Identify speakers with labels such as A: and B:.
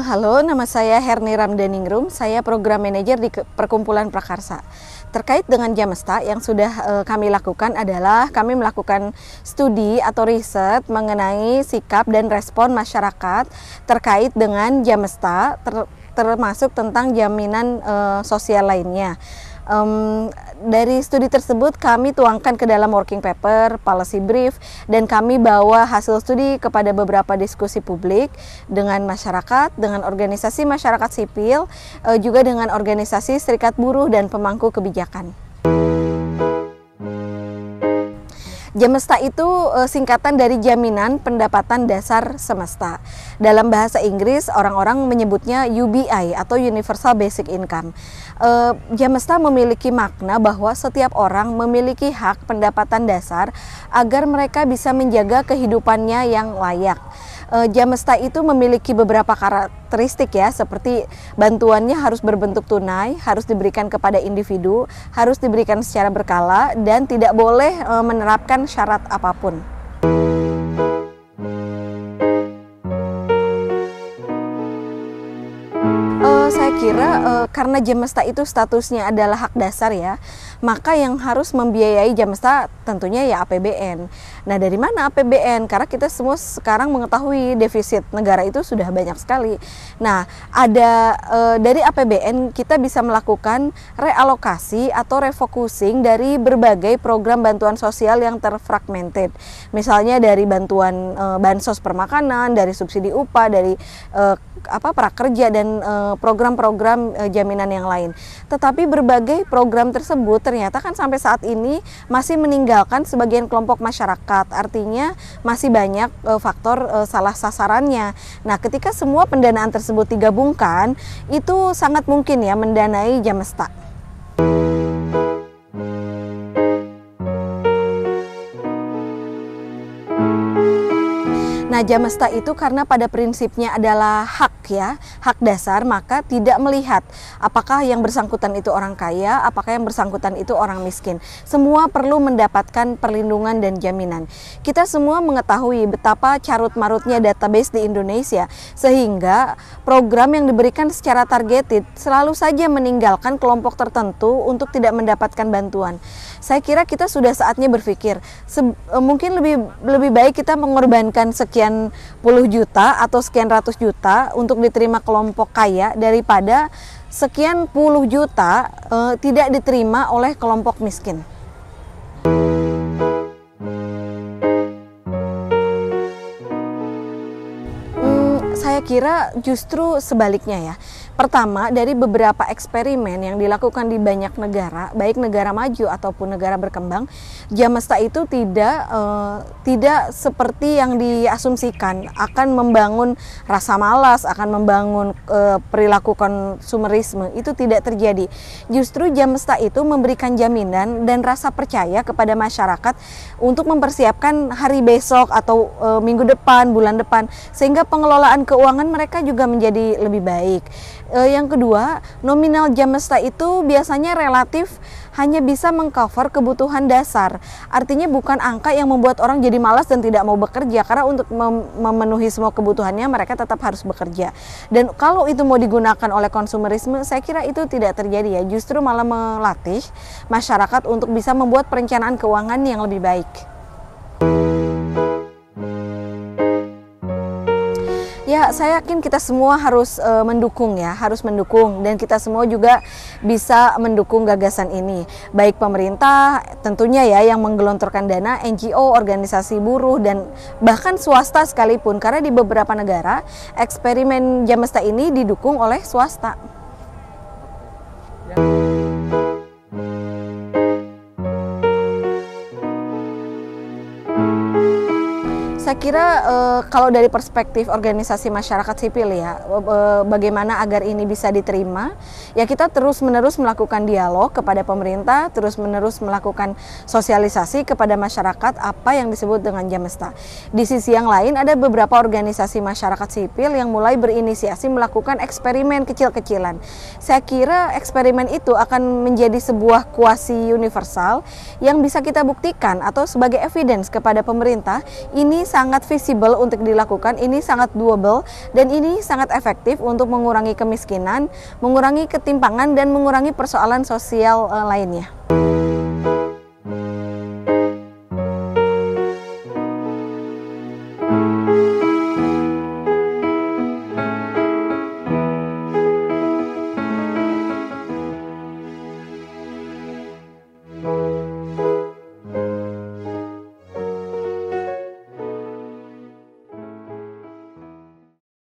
A: Halo, nama saya Herni Ramdaningrum, saya Program Manager di Perkumpulan Prakarsa. Terkait dengan Jamesta yang sudah kami lakukan adalah kami melakukan studi atau riset mengenai sikap dan respon masyarakat terkait dengan Jamesta, termasuk tentang jaminan sosial lainnya. Dari studi tersebut kami tuangkan ke dalam working paper, policy brief, dan kami bawa hasil studi kepada beberapa diskusi publik dengan masyarakat, dengan organisasi masyarakat sipil, juga dengan organisasi serikat buruh dan pemangku kebijakan. Jamesta itu singkatan dari Jaminan Pendapatan Dasar Semesta. Dalam bahasa Inggris, orang-orang menyebutnya UBI atau Universal Basic Income. Jamesta memiliki makna bahwa setiap orang memiliki hak pendapatan dasar agar mereka bisa menjaga kehidupannya yang layak. Jamesta itu memiliki beberapa karakteristik ya, seperti bantuannya harus berbentuk tunai, harus diberikan kepada individu, harus diberikan secara berkala, dan tidak boleh menerapkan syarat apapun. Saya kira karena Jamesta itu statusnya adalah hak dasar ya, maka yang harus membiayai Jamesta tentunya ya APBN. Nah, dari mana APBN? Karena kita semua sekarang mengetahui defisit negara itu sudah banyak sekali. Nah, dari APBN kita bisa melakukan realokasi atau refocusing dari berbagai program bantuan sosial yang terfragmented. Misalnya dari bantuan bansos permakanan, dari subsidi upah, dari prakerja dan program-program jaminan yang lain. Tetapi berbagai program tersebut ternyata kan sampai saat ini masih meninggalkan sebagian kelompok masyarakat. Artinya masih banyak faktor salah sasarannya. Nah, ketika semua pendanaan tersebut digabungkan, itu sangat mungkin ya mendanai Jamesta. Nah, Jamesta itu karena pada prinsipnya adalah hak ya, hak dasar, maka tidak melihat apakah yang bersangkutan itu orang kaya, apakah yang bersangkutan itu orang miskin. Semua perlu mendapatkan perlindungan dan jaminan. Kita semua mengetahui betapa carut-marutnya database di Indonesia, sehingga program yang diberikan secara targeted selalu saja meninggalkan kelompok tertentu untuk tidak mendapatkan bantuan. Saya kira kita sudah saatnya berpikir, mungkin lebih baik kita mengorbankan sekian puluh juta atau sekian ratus juta untuk diterima kelompok kaya daripada sekian puluh juta tidak diterima oleh kelompok miskin. Saya kira justru sebaliknya ya. Pertama, dari beberapa eksperimen yang dilakukan di banyak negara, baik negara maju ataupun negara berkembang, Jamesta itu tidak seperti yang diasumsikan akan membangun rasa malas, akan membangun perilaku konsumerisme. Itu tidak terjadi. Justru Jamesta itu memberikan jaminan dan rasa percaya kepada masyarakat untuk mempersiapkan hari besok atau minggu depan, bulan depan, sehingga pengelolaan keuangan mereka juga menjadi lebih baik. Yang kedua, nominal Jamesta itu biasanya relatif hanya bisa mengcover kebutuhan dasar. Artinya bukan angka yang membuat orang jadi malas dan tidak mau bekerja, karena untuk memenuhi semua kebutuhannya mereka tetap harus bekerja. Dan kalau itu mau digunakan oleh konsumerisme, saya kira itu tidak terjadi ya. Justru malah melatih masyarakat untuk bisa membuat perencanaan keuangan yang lebih baik. Ya, saya yakin kita semua harus mendukung ya, harus mendukung, dan kita semua juga bisa mendukung gagasan ini. Baik pemerintah tentunya ya yang menggelontorkan dana, NGO, organisasi buruh, dan bahkan swasta sekalipun, karena di beberapa negara eksperimen Jamesta ini didukung oleh swasta. Saya kira kalau dari perspektif organisasi masyarakat sipil ya, bagaimana agar ini bisa diterima, ya kita terus-menerus melakukan dialog kepada pemerintah, terus-menerus melakukan sosialisasi kepada masyarakat apa yang disebut dengan Jamesta. Di sisi yang lain ada beberapa organisasi masyarakat sipil yang mulai berinisiasi melakukan eksperimen kecil-kecilan. Saya kira eksperimen itu akan menjadi sebuah kuasi universal yang bisa kita buktikan atau sebagai evidence kepada pemerintah, ini sangat visible untuk dilakukan, ini sangat doable, dan ini sangat efektif untuk mengurangi kemiskinan, mengurangi ketimpangan, dan mengurangi persoalan sosial lainnya.